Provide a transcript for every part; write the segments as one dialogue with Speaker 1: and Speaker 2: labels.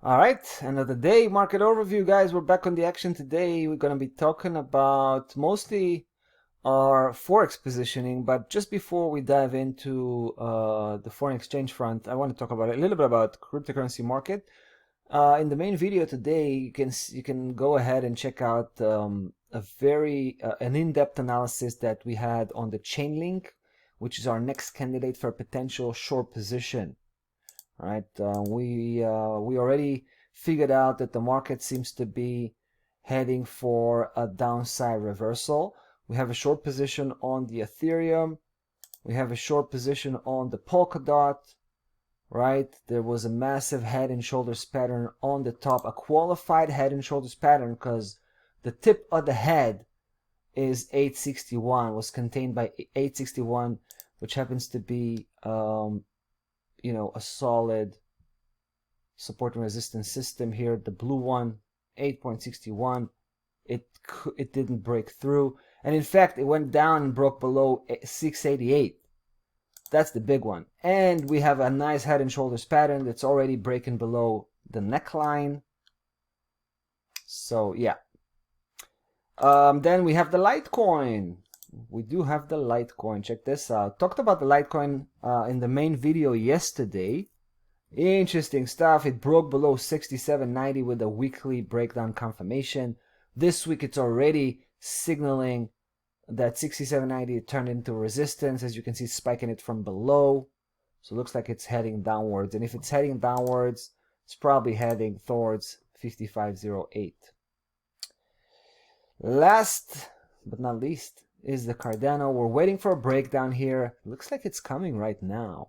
Speaker 1: All right, another day, market overview, guys. We're back on the action today. We're going to be talking about mostly our forex positioning, but just before we dive into the foreign exchange front, I want to talk about a little bit about cryptocurrency market. In the main video today, you can go ahead and check out an in-depth analysis that we had on the Chainlink, which is our next candidate for a potential short position. All right, we already figured out that the market seems to be heading for a downside reversal. We have a short position on the Ethereum. We have a short position on the Polkadot. Right, there was a massive head and shoulders pattern on the top, a qualified head and shoulders pattern because the tip of the head is 861, was contained by 861, which happens to be a solid support and resistance system here. The blue one, 8.61, it didn't break through, and in fact it went down and broke below 688. That's the big one. And we have a nice head and shoulders pattern that's already breaking below the neckline. So yeah, then we have the Litecoin. We do have the Litecoin. Check this out. Talked about the Litecoin in the main video yesterday. Interesting stuff. It broke below 67.90 with a weekly breakdown confirmation. This week it's already signaling that 67.90 turned into resistance. As you can see, spiking it from below. So it looks like it's heading downwards. And if it's heading downwards, it's probably heading towards 55.08. Last but not least is the Cardano. We're waiting for a breakdown here. Looks like it's coming right now.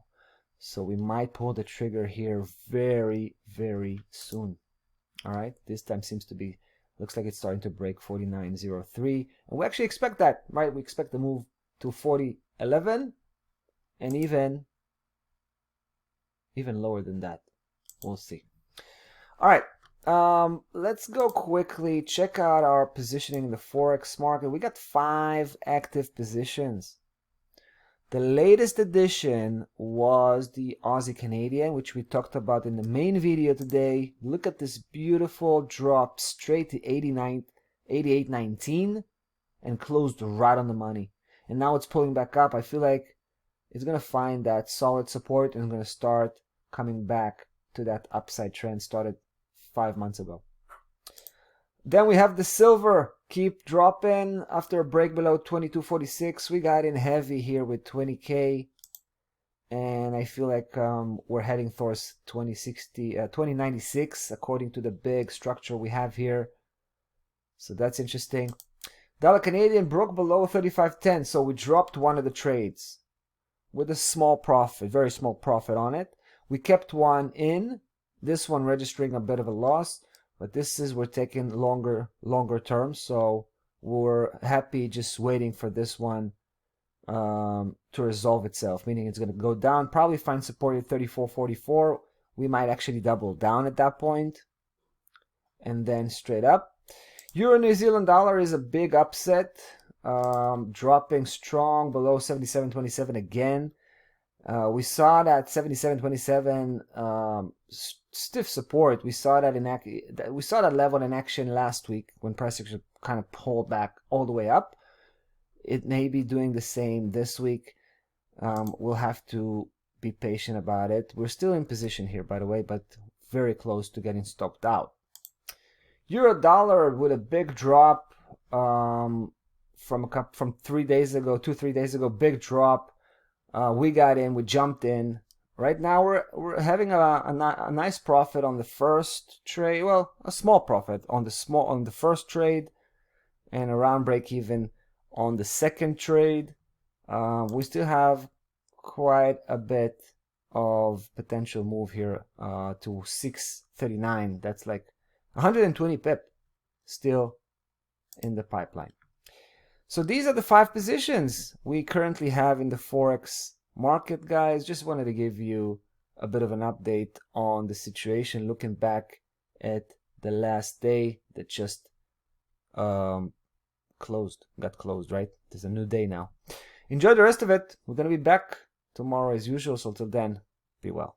Speaker 1: So we might pull the trigger here very, very soon. All right, this time seems to be, looks like it's starting to break 49.03. And we actually expect that, right? We expect the move to 40.11 and even lower than that. We'll see. All right. Let's go quickly check out our positioning in the forex market. We got 5 active positions. The latest addition was the Aussie Canadian, which we talked about in the main video today. Look at this beautiful drop straight to 88.19 and closed right on the money. And now it's pulling back up. I feel like it's going to find that solid support and going to start coming back to that upside trend started 5 months ago. Then we have the silver keep dropping after a break below 22.46. We got in heavy here with 20K, and I feel like we're heading towards 2096 according to the big structure we have here. So that's interesting. Dollar Canadian broke below 35.10, so we dropped one of the trades with a small profit, very small profit on it. We kept one in, this one registering a bit of a loss. But this is, we're taking longer term, so we're happy just waiting for this one to resolve itself, meaning it's going to go down, probably find support at 34.44. We might actually double down at that point, and then straight up. Euro New Zealand dollar is a big upset, dropping strong below 77.27 again. We saw that 77.27 stiff support. We saw that level in action last week when price action kind of pulled back all the way up. It may be doing the same this week. We'll have to be patient about it. We're still in position here, by the way, but very close to getting stopped out. Euro dollar with a big drop from 3 days ago, 2-3 days ago, big drop. We got in, we jumped in. Right now we're having a nice profit on the first trade. Well, a small profit on the first trade, and around break even on the second trade. We still have quite a bit of potential move here to 639. That's like 120 pip still in the pipeline. So these are the 5 positions we currently have in the forex market, guys. Just wanted to give you a bit of an update on the situation, looking back at the last day that just got closed, right? There's a new day now. Enjoy the rest of it. We're going to be back tomorrow as usual. So till then, be well.